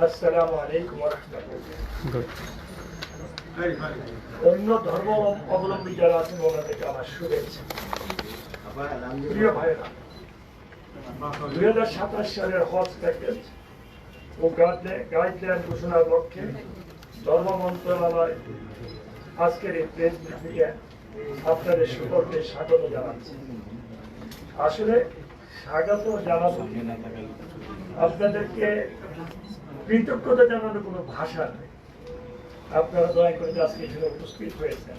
আসসালামু আলাইকুম ওয়া রাহমাতুল্লাহ। অন্য ধর্ম অবলম্বী যারা আছেন ওনাদেরকে আমার শুভেচ্ছা। প্রিয় ভাইরা, 2027 সালের হজ প্যাকেজ ও গাইডলাইন ঘোষণার লক্ষ্যে ধর্ম মন্ত্রণালয় আজকের এই প্রেস ব্রিফিংয়ে আপনাদের সকলকে স্বাগত জানাচ্ছি। আসলে স্বাগত জানাবো, আপনাদেরকে কৃতজ্ঞতা জানানোর কোনো ভাষা নেই। আপনারা দয়া করে আজকে এখানে উপস্থিত হয়েছেন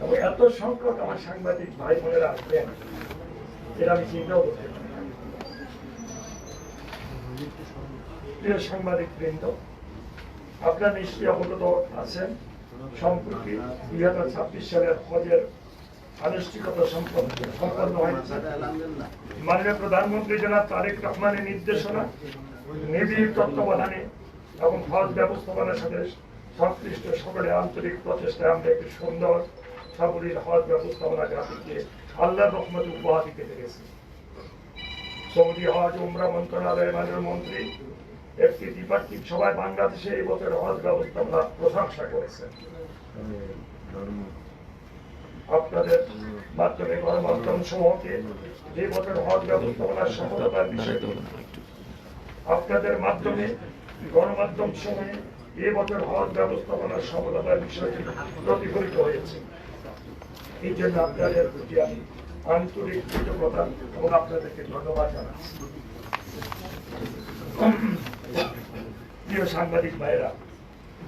এবং এত সংখ্যক আমার সাংবাদিক ভাই বোনেরা আসবেন এরা আমি চিন্তাও করতে পারি। প্রিয় সাংবাদিক বৃন্দ, আপনারা নিশ্চয়ই অবগত আছেন সম্প্রতি 2026 সালের হজের আনুষ্ঠানিকতা সম্পন্ন হয়েছে। মাননীয় প্রধানমন্ত্রী জনাব তারেক রহমানের নির্দেশনা, নিবিড় তত্ত্বাবধানে এবং হজ ব্যবস্থাপনার সাথে সংশ্লিষ্ট সকলের আন্তরিক প্রচেষ্টায় আমরা একটি সুন্দর সাবলীল হজ ব্যবস্থাপনা জাতিকে আল্লাহর রহমত উপহার দিতে পেরেছি। সৌদি হজ উমরা মন্ত্রণালয়ের মাননীয় মন্ত্রী একটি দ্বিপাক্ষিক সভায় বাংলাদেশে এই বছর হজ ব্যবস্থাপনা প্রশংসা করেছেন। আপনাদের মাধ্যমে গণমাধ্যম সমূহকে যে বছর হজ ব্যবস্থাপনার সফলতার বিষয়ে আপনাদের মাধ্যমে গণমাধ্যম সমূহে এই বছর হজ ব্যবস্থাপনার সফলতার বিষয়টি প্রতিফলিত হয়েছে। এই জন্য আপনাদের প্রতি আমি আন্তরিক কৃতজ্ঞতা এবং আপনাদেরকে ধন্যবাদ জানাচ্ছি। প্রিয় সাংবাদিক ভাইরা,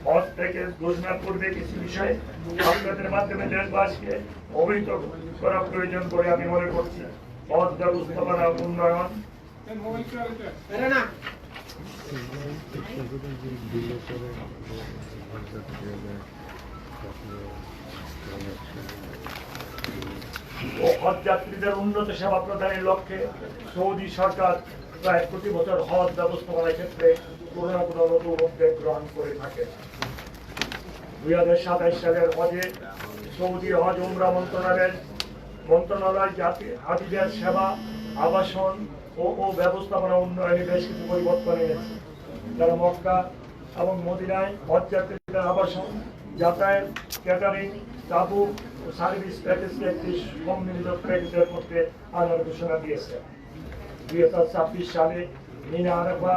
হজ প্যাকেজ ঘোষণার পূর্বে কিছু বিষয়ে আপনাদের মাধ্যমে দেশবাসীকে অবহিত করা প্রয়োজন বলে আমি মনে করছি। হজ ব্যবস্থাপনা উন্নয়ন ও হজ যাত্রীদের উন্নত সেবা প্রদানের লক্ষ্যে সৌদি সরকার প্রায় প্রতি বছর হজ ব্যবস্থাপনার ক্ষেত্রে কোনো না কোনো নতুন উদ্যোগ গ্রহণ করে থাকে। 2027 সালের হজে সৌদি হজ উমরা মন্ত্রণালয় হাজিদের সেবা, আবাসন ও ব্যবস্থাপনা উন্নয়নে বেশ কিছু পরিবর্তন এনেছে। যারা মক্কা এবং মদিনায় হজ যাত্রীদের আবাসন, যাতায়াত, ক্যাটারিং, তাবু ও সার্ভিস প্যাকেজকে একটি সম্মিলিত প্যাকেজের মধ্যে আনার ঘোষণা দিয়েছে। 2026 সালে মিনা আরাফা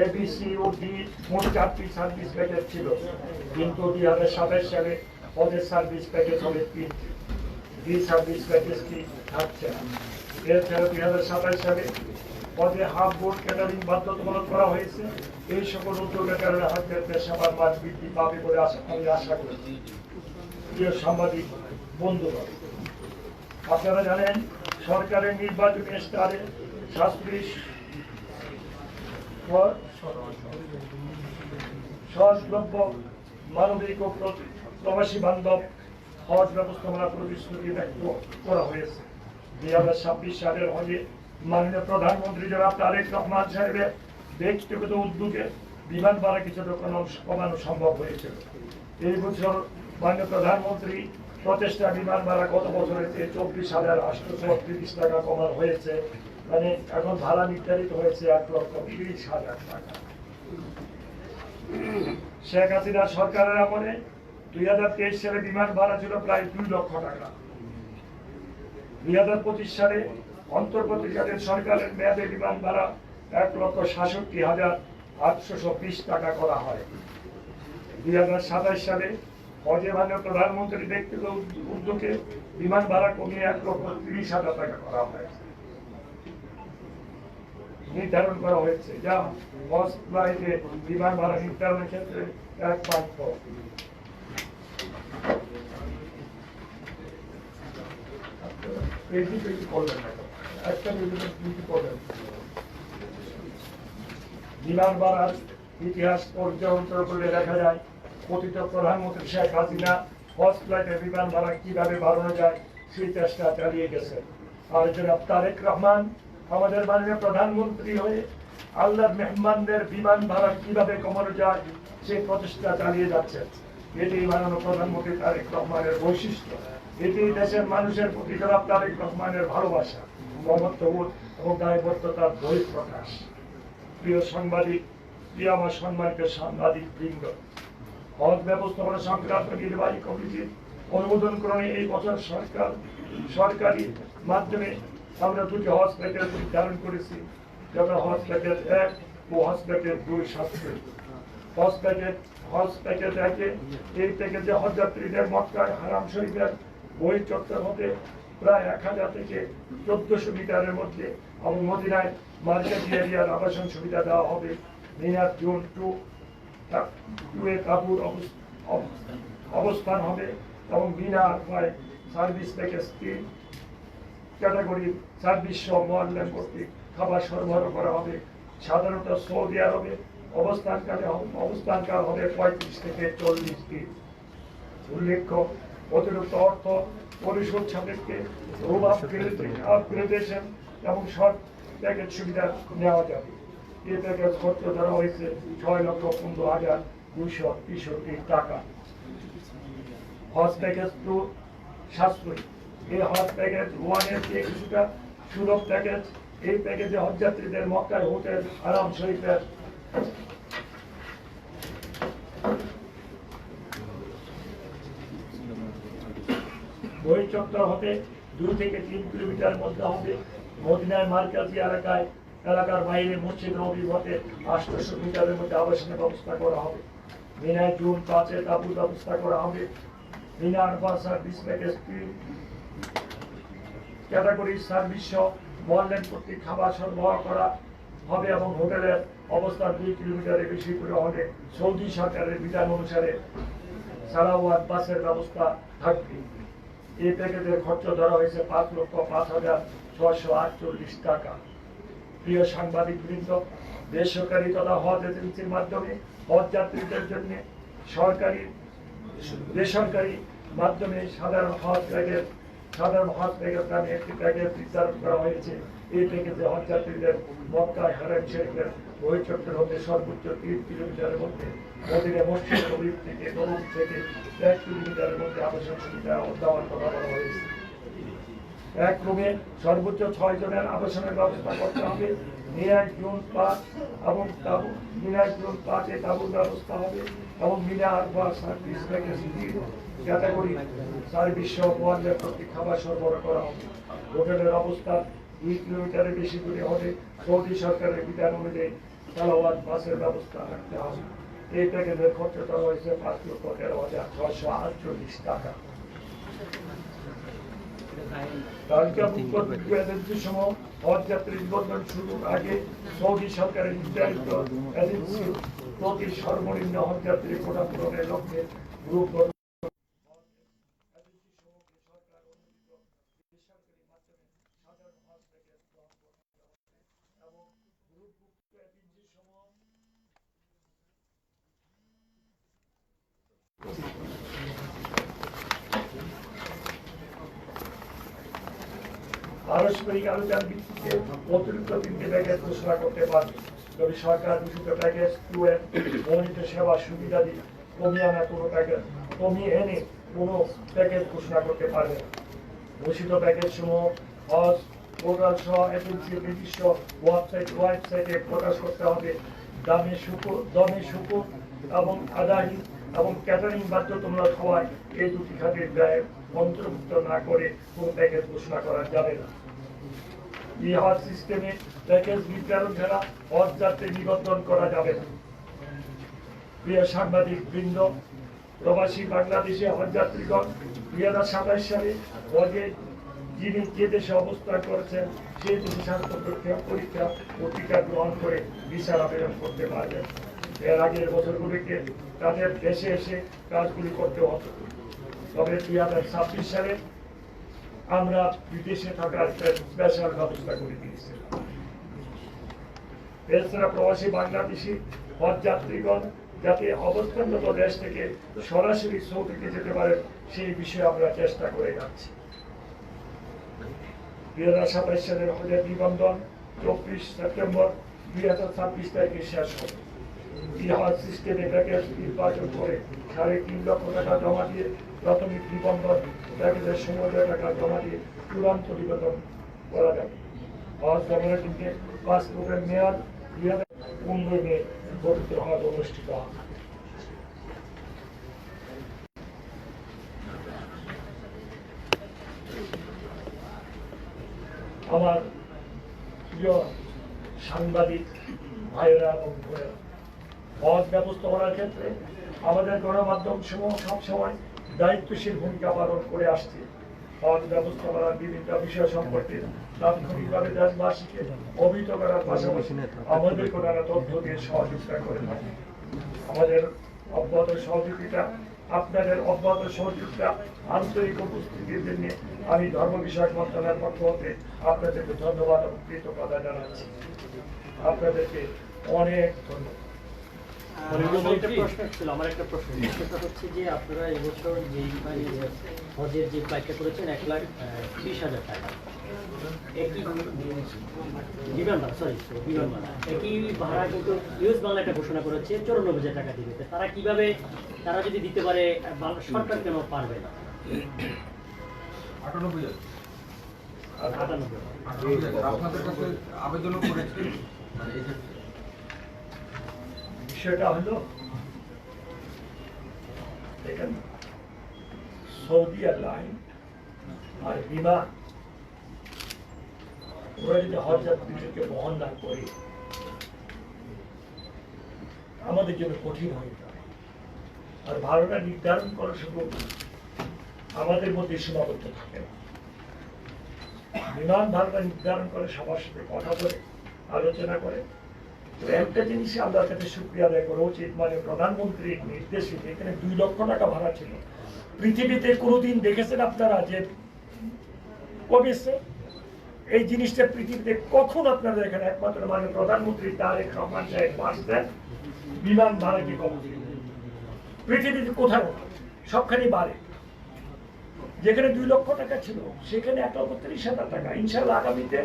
এবিসি ও ডি মোট 4টি সার্ভিস প্যাকেজ ছিল, কিন্তু 2027 সালে হজের সার্ভিস প্যাকেজ হবে 3টি। ডি সার্ভিস প্যাকেজটি থাকছে না। এছাড়া 2027 সালে হজে হাফ বোর্ড ক্যাটারিং বাধ্যতামূলক করা হয়েছে। এই সকল উদ্যোগের কারণে হজযাত্রীর সেবার মান বৃদ্ধি পাবে বলে আমি আশা করছি। প্রিয় সাংবাদিক বন্ধুগণ, আপনারা জানেন সরকারের নির্বাচনী ইশতেহারে সহজলভ্য, মানবিক ও প্রবাসী বান্ধব হজ ব্যবস্থাপনা প্রতিশ্রুতি ব্যক্ত করা হয়েছে। 2026 সালের হজে মাননীয় প্রধানমন্ত্রী জনাব তারেক রহমান সাহেবের ব্যক্তিগত উদ্যোগে বিমান ভাড়া কিছুটা কমানো সম্ভব হয়েছিল। এই বছর মাননীয় প্রধানমন্ত্রী প্রচেষ্টা বিমান ভাড়া গত বছরের চেয়ে 24,830 টাকা কমানো হয়েছে। মানে এখন ভাড়া নির্ধারিত হয়েছে 1,30,000 টাকা। শেখ হাসিনা সরকারের আমলে 2023 সালে বিমান ভাড়া ছিল প্রায় 2 লক্ষ টাকা। 2025 সালে অন্তর্বর্তীকালীন সরকারের মেয়াদে বিমান ভাড়া 1,67,820 টাকা করা হয়। 2027 সালে হজে মাননীয় প্রধানমন্ত্রীর ব্যক্তিগত উদ্যোগে বিমান ভাড়া কমিয়ে 1,30,000 টাকা করা হয় নির্ধারণ করা হয়েছে, যা হজ ফ্লাইটে বিমান ভাড়া নির্ধারণের ক্ষেত্রে এক মাত্র। বিমান ভাড়ার ইতিহাস পর্যালোচনা করলে দেখা যায় পতিত প্রধানমন্ত্রী শেখ হাসিনা হজ ফ্লাইটে বিমান ভাড়া কিভাবে বাড়ানো যায় সেই চেষ্টা চালিয়ে গেছেন। আর জনাব তারেক রহমান আমাদের মাননীয় প্রধানমন্ত্রী হয়ে আল্লাহর মেহমানদের বিমান ভাড়া কিভাবে কমানো যায় সেই প্রচেষ্টা চালিয়ে যাচ্ছেন। এটি মাননীয় প্রধানমন্ত্রী তারেক রহমানের বৈশিষ্ট্য। এটি দেশের মানুষের প্রতি জনাব তারেক রহমানের ভালোবাসা, মমত্ববোধ এবং দায়বদ্ধতার বহিঃপ্রকাশ। প্রিয় সাংবাদিক, প্রিয় আমার সম্মানিত সাংবাদিক বৃন্দ, হজ ব্যবস্থাপনা সংক্রান্ত নির্বাহী কমিটির অনুমোদন ক্রমে এই বছর সরকারি মাধ্যমে আমরা দুটি হজ প্যাকেজ নির্ধারণ করেছি, যেমন হজ প্যাকেজ 1 ও হজ প্যাকেজ 2 শাস্ত্রী। হজ প্যাকেজ 1 এই প্যাকেজে হজযাত্রীদের মক্কায় হারাম শরীফের বই চত্বর হতে প্রায় 1000 থেকে 1400 মিটারের মধ্যে এবং মদিনায় মার্কেট এরিয়ার আবাসন সুবিধা দেওয়া হবে। মিনার জোন 2 এ তাঁবুর অবস্থান হবে এবং বিনা আরফায় সার্ভিস প্যাকেজ 3 ক্যাটাগরি সার্ভিস সহ মোয়াল্লেম কর্তৃক খাবার সরবরাহ করা হবে। সাধারণত সৌদি আরবে অবস্থানকাল হবে 35 থেকে 40 দিন। উল্লেখ্য, অতিরিক্ত অর্থ পরিশোধ সাপেক্ষে রুম আপগ্রেডেশন এবং শর্ট প্যাকেজ সুবিধা নেওয়া যাবে। এই প্যাকেজ খরচ ধরা হয়েছে 6,15,263 টাকা। হজ প্যাকেজ 2 সাশ্রয়ী। এই হজ প্যাকেজ 1 এর চেয়ে কিছুটা সুলভ প্যাকেজ। এই প্যাকেজে হজযাত্রীদের মক্কায় হোটেল হারাম শরীফের বই চত্বর হতে 2 থেকে 3 কিলোমিটার মধ্যে হবে। মদিনায় মার্কাজি এলাকার বাইরে মসজিদ নববী হতে 800 মিটারের মধ্যে আবাসনের ব্যবস্থা করা হবে। মিনায় জুন 5 এ তাঁবুর ব্যবস্থা করা হবে। Mina Arafah service package 3 category service সহ মোয়াল্লেম কর্তৃক খাবার সরবরাহ করা হবে এবং হোটেলের অবস্থান 2 কিলোমিটারের বেশি করে হলে সৌদি সরকারের বিধান অনুসারে সালাওয়াত বাসের ব্যবস্থা থাকবে। এই প্যাকেজের খরচ ধরা হয়েছে 5,05,648 টাকা। প্রিয় সাংবাদিক বৃন্দ, বেসরকারি তথা হজ এজেন্সির মাধ্যমে হজ যাত্রীদের জন্য বেসরকারি মাধ্যমে সাধারণ হজ প্যাকেজ নামে একটি প্যাকেজ নির্ধারণ করা হয়েছে। এই প্যাকেজে হজ যাত্রীদের মক্কায় হারাম শরীফের বই চত্বর হতে সর্বোচ্চ 3 কিলোমিটারের মধ্যে, মদিনা মসজিদ নববী থেকে 1 কিলোমিটারের মধ্যে আবাসন সুবিধা দেওয়ার কথা বলা হয়েছে। এক রুমে সর্বোচ্চ 6 জনের আবাসনের ব্যবস্থা করতে হবে। মিনায় জুন 5 এ তাঁবুর ব্যবস্থা হবে এবং Mina Arafah service package category service সহ মোয়াল্লেম কর্তৃক খাবার সরবরাহ করা হবে। হোটেলের অবস্থান 2 কিলোমিটারের বেশি দূরে হলে সৌদি সরকারের বিধান অনুযায়ী সালাওয়াত বাসের ব্যবস্থা রাখতে হবে। এই প্যাকেজের খরচ ধরা হয়েছে 5,13,648 টাকা। হজযাত্রী নিবন্ধন শুরুর আগে সৌদি সরকারের নির্ধারিত এজেন্সি প্রতি সর্বনিম্ন হজযাত্রী কোটা পূরণের লক্ষ্যে গ্রুপ পারস্পরিক আলোচনার ভিত্তিতে অতিরিক্ত 3টি প্যাকেজ ঘোষণা করতে পারবে। তবে সরকার ঘোষিত প্যাকেজ 2 এর মৌলিক সেবা সুবিধাদি কমিয়ে এনে কোনো প্যাকেজ ঘোষণা করতে পারবে না। ঘোষিত প্যাকেজ সমূহ হজ পোর্টাল সহ এজেন্সির নির্দিষ্ট ওয়েবসাইটে প্রকাশ করতে হবে। দমে শুকুর এবং আদায়ী এবং ক্যাটারিং বাধ্যতামূলক হওয়ায় এই দুটি খাতের ব্যয় অন্তর্ভুক্ত না করে কোনো প্যাকেজ ঘোষণা করা যাবে না। এই হজ সিস্টেমে প্যাকেজ নির্ধারণ ছাড়া হজ যাত্রী নিবন্ধন করা যাবে না। প্রিয় সাংবাদিক বৃন্দ, প্রবাসী বাংলাদেশে হজ যাত্রীগণ 2027 সালে হজে যিনি যে দেশে অবস্থান করেছেন সেই দেশে স্বাস্থ্য পরীক্ষা ও টিকা গ্রহণ করে ভিসার আবেদন করতে পারবেন। এর আগের বছরগুলিতে তাদের দেশে এসে কাজগুলি করতে হতো। তবে 2026 সালে আমরা বিদেশে থাকার স্পেশাল ব্যবস্থা করে দিয়েছিলাম। এছাড়া প্রবাসী বাংলাদেশি হজ যাত্রীগণ যাতে অবস্থানরত দেশ থেকে সরাসরি সৌদিতে যেতে পারে সেই বিষয়ে আমরা চেষ্টা করে যাচ্ছি। 2027 সালের হজের নিবন্ধন 24 সেপ্টেম্বর 2026 তারিখে শেষ হবে। এই হজ সিস্টেমে প্যাকেজ নির্বাচন করে 3.5 লক্ষ টাকা জমা দিয়ে প্রাথমিক নিবন্ধন প্যাকেজের 16 টাকা জমা দিয়ে চূড়ান্ত নিবন্ধন করা যাবে। হজ জমানোর জন্য পাসপোর্টের মেয়াদ 15 মে পবিত্র হজ অনুষ্ঠিত হবে। আমার প্রিয় সাংবাদিক ভাইয়েরা এবং বোনেরা, হজ ব্যবস্থাপনার ক্ষেত্রে আমাদের গণমাধ্যম সমূহ সবসময় দায়িত্বশীল ভূমিকা পালন করে আসছে। হজ ব্যবস্থাপনার বিভিন্ন বিষয় সম্পর্কে তাৎক্ষণিকভাবে দেশবাসীকে অবহিত করার পাশাপাশি আমাদের তারা তথ্য দিয়ে সহযোগিতা করে থাকে। আমাদের অব্যাহত সহযোগিতা, আপনাদের অব্যাহত সহযোগিতা, আন্তরিক উপস্থিতির জন্য আমি ধর্ম বিষয়ক মন্ত্রণালয়ের পক্ষ হতে আপনাদেরকে ধন্যবাদ এবং কৃতজ্ঞতা জানাচ্ছি। আপনাদেরকে অনেক ধন্যবাদ। আমার একটা প্রশ্ন সেটা হচ্ছে যে আপনারা এবছর যে হজের যে ফ্লাইটটা করেছেন 1,30,000 টাকা, একই বিমান ভাড়া একই ভাড়া কিন্তু ইউএস বাংলা একটা ঘোষণা করেছে 94,000 টাকা দিবে। তারা কিভাবে, তারা যদি দিতে পারে সরকার কেন পারবে না? 98,000 আপনাদের কাছে আবেদন করেছে। বিষয়টা হলো দেখেন, সৌদি এয়ারলাইন আর বিমান ওরা যদি হজ যাত্রীদেরকে বহন না করে আমাদের জন্য কঠিন হয়ে যাবে। আর ভাড়াটা নির্ধারণ করা শুধু আমাদের মধ্যে সীমাবদ্ধ থাকে না, বিমান ভাড়াটা নির্ধারণ করে সবার সাথে কথা বলে আলোচনা করে। তো একটা জিনিসে আল্লাহর কাছে শুকরিয়া আদায় করা উচিত, মানে প্রধানমন্ত্রীর নির্দেশে এখানে 2 লক্ষ টাকা ভাড়া ছিল। পৃথিবীতে কোনোদিন দেখেছেন আপনারা যে কমেছে এই জিনিসটা? পৃথিবীতে কখন আপনারা এখানে একমাত্র মানে প্রধানমন্ত্রী তারেক রহমান সাহেব বাঁচতেন বিমান ভাড়া কি কম? পৃথিবীতে কোথাও সবখানে বাড়ে। যেখানে 2 লক্ষ টাকা ছিল সেখানে 1,30,000 টাকা। ইনশাআল্লাহ আগামীতে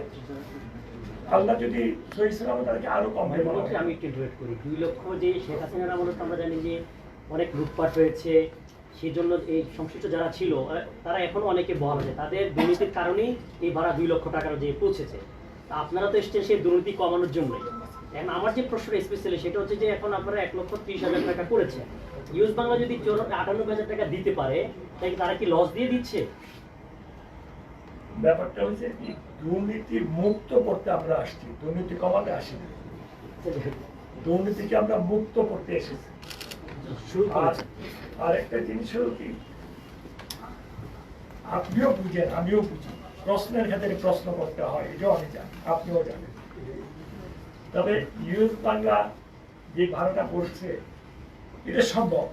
আল্লাহ যদি সহি সালামত তাদেরকে আরো কম হয়। আমি একটু ওয়েট করি। 2 লক্ষ যে শেখ হাসিনার আমলে আমরা জানি যে অনেক লুটপাট হয়েছে, সেই জন্য এই সংশ্লিষ্ট যারা ছিল তারা এখনো অনেকে বহাল আছে, তাদের দুর্নীতির কারণেই এই ভাড়া 2 লক্ষ টাকার যে পৌঁছেছে। তা আপনারা তো এসছেন সেই দুর্নীতি কমানোর জন্যই। এখন আমার যে প্রশ্ন স্পেশালি সেটা হচ্ছে যে এখন আপনারা 1,30,000 টাকা করেছেন, ইউএস বাংলা যদি 98,000 টাকা দিতে পারে তাই তারা কি লস দিয়ে দিচ্ছে? ব্যাপারটা হচ্ছে কি, দুর্নীতি মুক্ত করতে আমরা আসছি, দুর্নীতি কমাতে আসিনি। দুর্নীতিকে আমরা মুক্ত করতে এসেছি। আর একটা জিনিস হলো কি, আপনিও বুঝেন আমিও বুঝি, প্রশ্নের ক্ষেত্রে প্রশ্ন করতে হয়, এটাও আমি জানি, আপনিও জানেন। তবে ইউএস বাংলা যে ভাড়াটা পড়ছে এটা সম্ভব,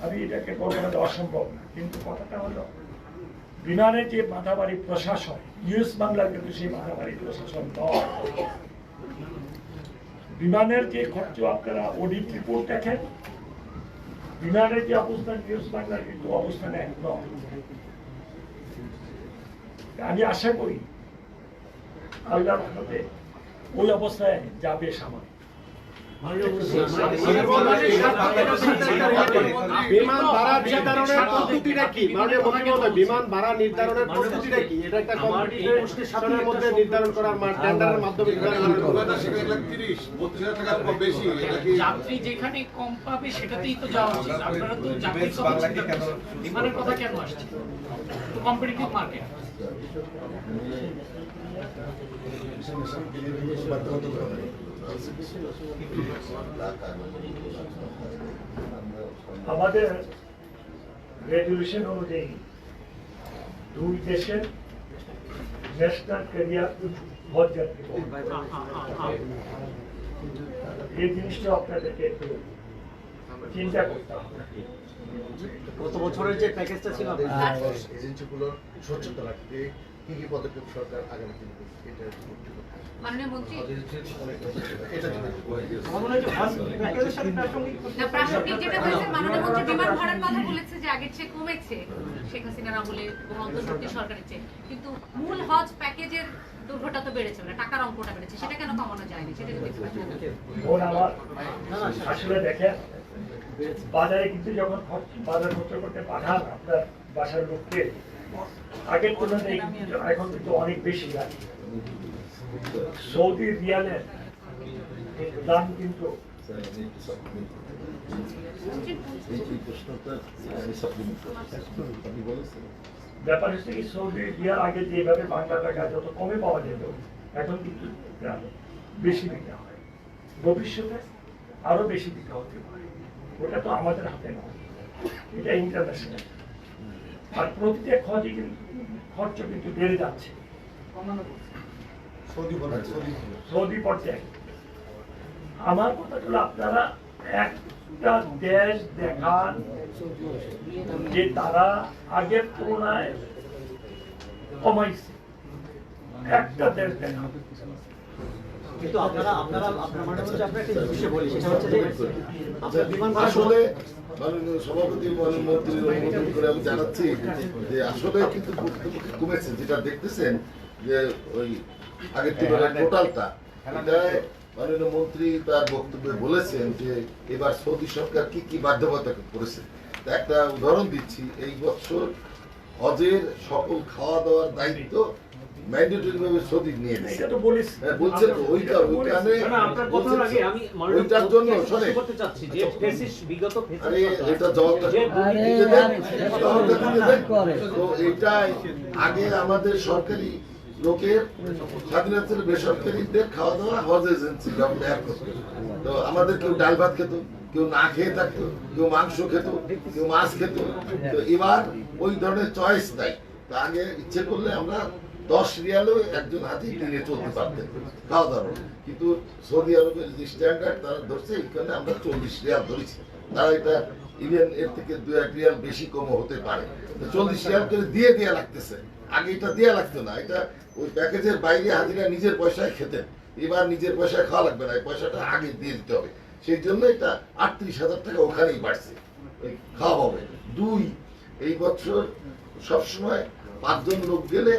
আমি এটাকে বলবো না অসম্ভব না, কিন্তু কথাটা হলো বিমানের যে মাথাবাড়ি প্রশাসন, ইউএস বাংলার কিন্তু সেই মাথাবাড়ি প্রশাসন নয়। বিমানের যে খরচ আপনারা অডিট রিপোর্ট দেখেন, বিমানের যে অবস্থান ইউএস বাংলার কিন্তু অবস্থান এক নয়। আমি আশা করি আল্লাহর রহমতে ওই অবস্থায় যাবে সামনে। বিমান ভাড়া নির্ধারণের পদ্ধতিটা কি? মাননীয় মুখ্যমন্ত্রী, বিমান ভাড়া নির্ধারণের পদ্ধতিটা কি? এটা একটা কম্পিটিশনের মধ্যে নির্ধারণ করার টেন্ডারের মাধ্যমে যাত্রী যেখানে কম পাবে সেটাতেই তো যাওয়া উচিত। আপনারা তো যাত্রী বিমানের কথা কেন আসছে? তো কম্পিটিটিভ মার্কেট। আমাদের রেজুলেশন অনুযায়ী 2 দেশের ন্যাশনাল ক্যারিয়ার হজ যাত্রী, এই জিনিসটা আপনাদেরকে একটু চিন্তা করতে হবে। গত বছরের যে প্যাকেজটা ছিল এজেন্সিগুলোর স্বচ্ছতা রাখতে কি কি পদক্ষেপ সরকার আগামী দিনে মাননীয় মন্ত্রী প্রাসঙ্গিক যেটা হয়েছে, মাননীয় মন্ত্রী বিমান ভাড়ার কথা বলেছে যে আগের চেয়ে কমেছে শেখ হাসিনার আমলে এবং অন্তর্বর্তী সরকারের চেয়ে, কিন্তু মূল হজ প্যাকেজের দুর্ঘটনা তো বেড়েছে, মানে টাকার অঙ্কটা বেড়েছে, সেটা কেন কমানো যায়নি? সেটা যদি আসলে দেখেন, বাজারে কিন্তু যখন বাজার খরচ করতে পাঠান আপনার বাসার লোককে, আগের তুলনায় এখন কিন্তু অনেক বেশি লাগে। সৌদি রিয়ালের দাম কিন্তু এই প্রশ্নটা আমি সাপ্লিমেন্ট আপনি বলেছেন ব্যাপার হচ্ছে কি সৌদি বিয়ার আগে যেভাবে বাংলা টাকা যত কমে পাওয়া যেত এখন কিন্তু বেশি দিতে হয়, ভবিষ্যতে আরো বেশি দিতে হতে পারে, ওটা তো আমাদের হাতে নয়, এটা ইন্টারন্যাশনাল। আর প্রতিটা খরচ কিন্তু বেড়ে যাচ্ছে সৌদি পর্যায়ে। আমার কথা হলো আপনারা একটা দেশ দেখান যে তারা আগের তুলনায় কমাইছে, একটা দেশ দেখান। কিন্তু আপনারা মনে হচ্ছে আপনারা একটা বিষয় বলি, সেটা হচ্ছে যে আপনার বিমান ভাড়া আসলে মাননীয় সভাপতি মাননীয় মন্ত্রীর অনুমোদন করে আমি জানাচ্ছি যে আসলে কিন্তু প্রকৃতপক্ষে কমেছে, যেটা দেখতেছেন যে ওই আগের তুলনায় টোটালটা এটায় মাননীয় মন্ত্রী তার বক্তব্যে বলেছেন যে এবার সৌদি সরকার কি কি বাধ্যবাধকতা করেছে। তা একটা উদাহরণ দিচ্ছি, এই বছর হজের সকল খাওয়া দাওয়ার দায়িত্ব ম্যান্ডেটরি ভাবে সৌদি নিয়ে এটা নিয়েছে। তো বলেছি। হ্যাঁ, বলছেন তো ওইখানে আপনার কথার আগে আমি ওইটার জন্য শোনেন করতে চাচ্ছি যে ফেসিস বিগত ফেসিস আরে এটা জবাবটা যে দিতে দেন, জবাবটা দিতে দেন। তো এটাই আগে আমাদের সরকারি লোকের স্বাধীনতার বেসরকারিদের খাওয়া দাওয়া হজ এজেন্সি ব্যবহার করতো। তো আমাদের কেউ ডাল ভাত খেত, কেউ না খেয়ে থাকতো, কেউ মাংস খেত, কেউ মাছ খেত। তো এবার ওই ধরনের চয়েস নাই। তো আগে ইচ্ছে করলে আমরা 10 রিয়ালেও একজন হাতি নিয়ে চলতে পারতেন খাওয়া দাওয়া, কিন্তু সৌদি আরবের যে স্ট্যান্ডার্ড তারা ধরছে এখানে আমরা 40 রিয়াল ধরেছি। তারা এটা ইভেন এর থেকে 2-1 রিয়াল বেশি কম হতে পারে। 40 রিয়াল করে দিয়ে লাগতেছে, আগে এটা দেয়া লাগতো না। এটা ওই প্যাকেজের বাইরে হাজিরা নিজের পয়সায় খেতেন, এবার নিজের পয়সায় খাওয়া লাগবে না, এই পয়সাটা আগে দিয়ে দিতে হবে। সেই জন্য এটা 38,000 টাকা ওখানেই বাড়ছে, ওই খাওয়া হবে। 2, এই বছর সবসময় 5 জন লোক গেলে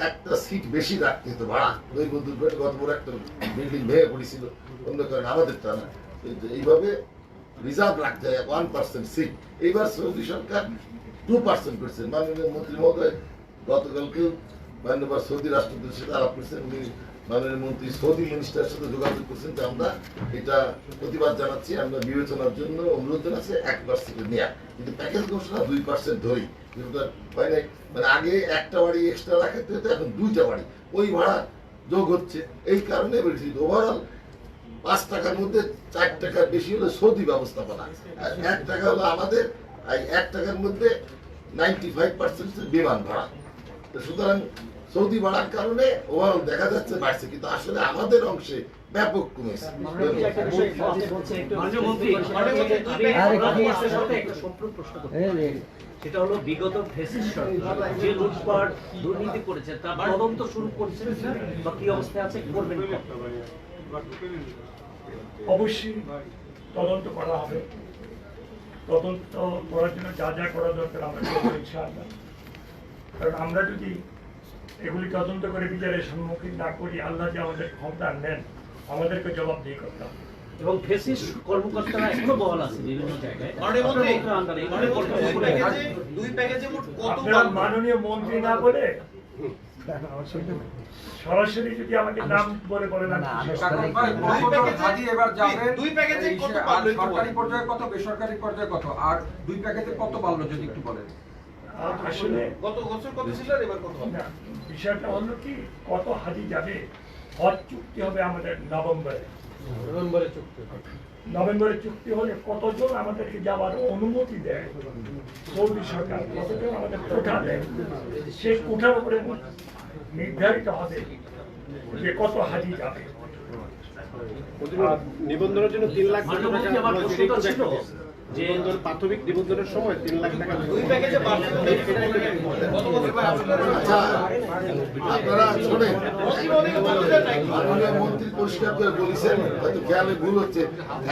একটা সিট বেশি রাখতে হতো ভাড়া। ওই দুর্ঘটনা গত বড় একটা বিল্ডিং ভেঙে পড়েছিল, অন্য কারণে আমাদেরটা না। এইভাবে রিজার্ভ রাখতে হয় 1% সিট। এইবার সৌদি সরকার 2% করছেন। মাননীয় মন্ত্রী মহোদয় গতকালকে মাননীয় সৌদি রাষ্ট্রপতির সাথে আলাপ করছেন, উনি মাননীয় মন্ত্রী সৌদি মিনিস্টারের সাথে যোগাযোগ করছেন যে আমরা এটা প্রতিবাদ জানাচ্ছি, আমরা বিবেচনার জন্য অনুরোধ জানাচ্ছি 1% নেওয়া, কিন্তু প্যাকেজ ঘোষণা 2% ধরি। কিন্তু মানে আগে একটা বাড়ি এক্সট্রা রাখাতে হতো, এখন 2টা বাড়ি, ওই ভাড়া যোগ হচ্ছে। এই কারণে বলছি ওভারঅল 5 টাকার মধ্যে 4 টাকার বেশি হলো সৌদি ব্যবস্থাপনা, আর 1 টাকা হলো আমাদের, 1 টাকার মধ্যে 95% বিমান ভাড়া। তো সুতরাং সৌদি বাড়ার কারণে ওভারঅল দেখা যাচ্ছে বাড়ছে, কিন্তু আসলে আমাদের অংশে ব্যাপক কমেছে। সেটা হলো বিগত ফেসিস সরকার যে লুটপাট দুর্নীতি করেছে তার তদন্ত শুরু করছে বা কি অবস্থায় আছে করবেন? অবশ্যই তদন্ত করা হবে, তদন্ত করার জন্য যা যা করা দরকার আমরা করবো ইনশাআল্লাহ। কারণ আমরা যদি এগুলি তদন্ত করে বিচারের সম্মুখীন না করি, আল্লাহ যে আমাদের ক্ষমতা নেন, আমাদেরকে জবাবদিহি করতে হবে। এবং ফেসিস কর্মকর্তারা এখনো বহাল আছে বিভিন্ন জায়গায়। আপনার মাননীয় মন্ত্রী না বলে সরাসরি যদি আমাকে নাম বলে বলেন, হাজি এবার যাবেন, সরকারি পর্যায়ে কত, বেসরকারি পর্যায়ে কত, আর 2 প্যাকেজে কত বাড়লো যদি একটু বলেন। আসলে গত বছর কত ছিল আর এবার কত হবে? না, বিষয়টা হলো কি, কত হাজি যাবে, হজ চুক্তি হবে আমাদের নভেম্বরে চুক্তি হলে কতজন আমাদেরকে যাওয়ার অনুমতি দেয় সৌদি সরকার, কতজন আমাদের কোঠা দেয়, সেই কোঠার উপরে নির্ধারিত হবে যে কত হাজি যাবে। নিবন্ধনের জন্য 3 লাখ টাকা মাননীয় আমার প্রশ্নটা ছিল যে প্রাথমিক নিবন্ধনের সময় 3 লাখ টাকা আচ্ছা, আপনারা শোনেন, মাননীয় মন্ত্রী পরিষ্কার করে বলেছেন, হয়তো খেয়ালে ভুল হচ্ছে,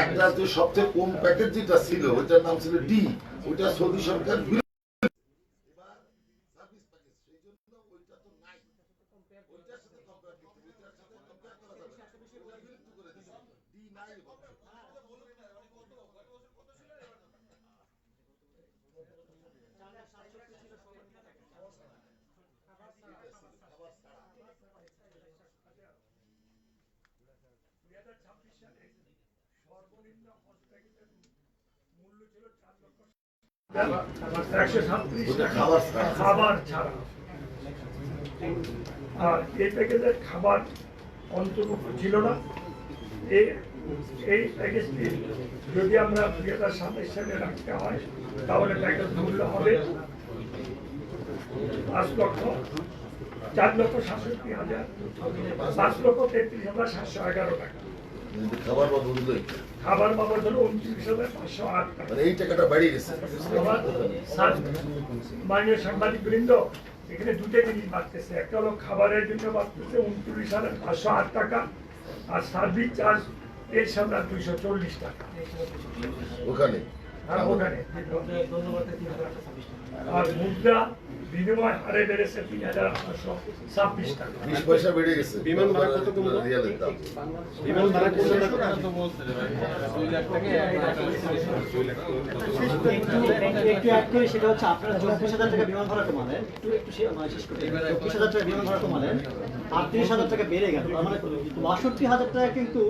একটা যে সবচেয়ে কম প্যাকেজ যেটা ছিল ওইটার নাম ছিল ডি, ওইটা সৌদি সরকার $2026 সালে সর্বনিম্ন হজ প্যাকেজের মূল্য ছিল 4,137,000 ওটা টাকা খাবার ছাড়া। খাবার ছাড়া। আর এই প্যাকেজের খাবার অন্তর্ভুক্ত ছিল না। এই প্যাকেজটি যদি আমরা 2027 সালে রাখতে হয় তাহলে প্যাকেজ মূল্য হবে 4,67,000 5,33,711 টাকা। কিন্তু খাবার বা বদলে খাবার বাবদ হলো 29,508 টাকা। মানে এই টাকাটা বাড়িয়ে গেছে। আবার মাননীয় সাংবাদিক বৃন্দ, এখানে দুটো জিনিস বাড়তেছে। একটা হলো খাবারের জন্য বাড়তেছে 29,508 টাকা, আর সার্ভিস চার্জ 23,240 টাকা। ওখানে আর ওখানে আর মুদ্রা বিনিময় হারে বেড়েছে 3,826 টাকা। 20 পয়সা বেড়ে গেছে বিমান ভাড়া কত কমলো? রিয়ালের দাম। বিমান ভাড়া কমলো না? একটু অ্যাড করি, সেটা হচ্ছে আপনারা 24,000 টাকা বিমান ভাড়া কমালেন, একটু শেষ করতে 24,000 টাকা বিমান ভাড়া কমালেন, 38,000 টাকা বেড়ে গেল, তার মানে 62,000 টাকা কিন্তু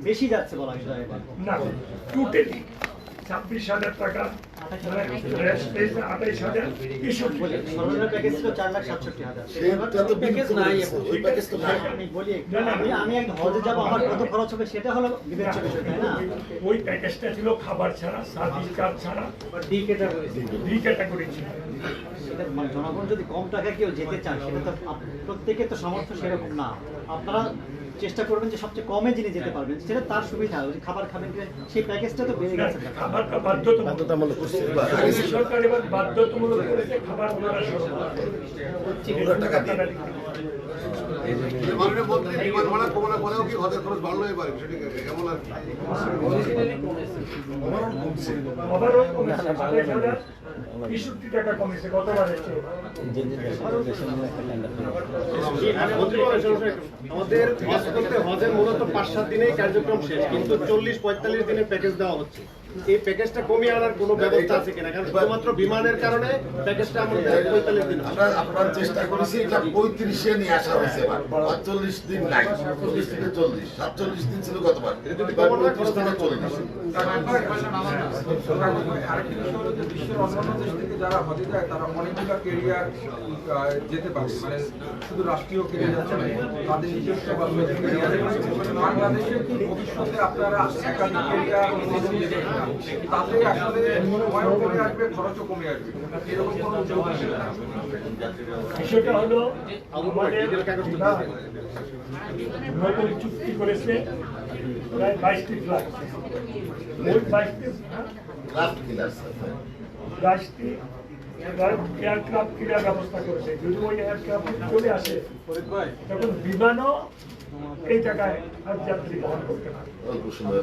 বেশি যাচ্ছে বলা যায় এবার। না, টোটালি 26,000 টাকা, 28,000, 63,000। সর্বনিম্ন প্যাকেজ ছিল 4,67,000। সেটা তো প্যাকেজ নাই, ওই প্যাকেজ তো নাই। আমি বলি, আমি এক হজে যাবো, আমার কত খরচ হবে সেটা হলো বিবেচ্য বিষয়, তাই না? ওই প্যাকেজটা ছিল খাবার ছাড়া, সার্ভিস চার্জ ছাড়া, ডি ক্যাটাগরি ছিল। সেটা মানে জনগণ যদি কম টাকা কেউ যেতে চায়, সেটা তো প্রত্যেকের তো সামর্থ্য সেরকম না। আপনারা চেষ্টা করবেন যে সবচেয়ে কমে যিনি যেতে পারবেন সেটা তার সুবিধা, ওই খাবার খাবেন সেই প্যাকেজটা তো বেড়ে গেছে। খাবারটা বাধ্যতামূলক করছে। সরকার এবার বাধ্যতামূলক করেছে খাবার টাকা দিয়ে। মাননীয় মন্ত্রী, বিমান ভাড়া কমানোর পরেও কি হজের খরচ বাড়লো এবারে? সেটা কেমন আর কি? ওভারঅল কমেছে 28,063 টাকা কমেছে গতবারের চেয়ে। আমাদের হজ করতে হজের মূলত 5-7 দিনেই কার্যক্রম শেষ, কিন্তু 40-45 দিনের প্যাকেজ দেওয়া হচ্ছে। এই প্যাকেজটা কমিয়ে আনার কোনো ব্যবস্থা আছে কিনা? কারণ শুধুমাত্র বিমানের কারণে প্যাকেজটা আমাদের 45 দিন। আমরা চেষ্টা করেছি এটা 35-এ নিয়ে আসা হয়েছে এবার। 45 দিন নাই, 40 থেকে 40, 47 দিন ছিল গতবার। যদি কমানো হয়, 35 থেকে 40। আরেকটি বিষয় হলো যে বিশ্বের অন্যান্য দেশ থেকে যারা হজে যায় তারা অনেকগুলো কেরিয়ার যেতে পারে, মানে শুধু রাষ্ট্রীয় কেরিয়ার যাচ্ছে না, তাদের নিজস্ব বা কেরিয়ার। বাংলাদেশে কি ভবিষ্যতে আপনারা একাধিক কেরিয়ার তাতে আসলে সময়ও কমে আসবে, খরচও কমে আসবে, এরকম কোনো উদ্যোগ আছে? বিষয়টা হলো আমাদের নতুন চুক্তি করেছে প্রায় 22টি ফ্লাইট, ওই 22টি ক্রাফট কিলার স্যার। 22টি এয়ারক্রাফট কেনার ব্যবস্থা করেছে। যদি ওই এয়ারক্রাফট চলে আসে তখন বিমানও এই টাকায় হজ যাত্রী বহন করতে পারে। অল্প সময়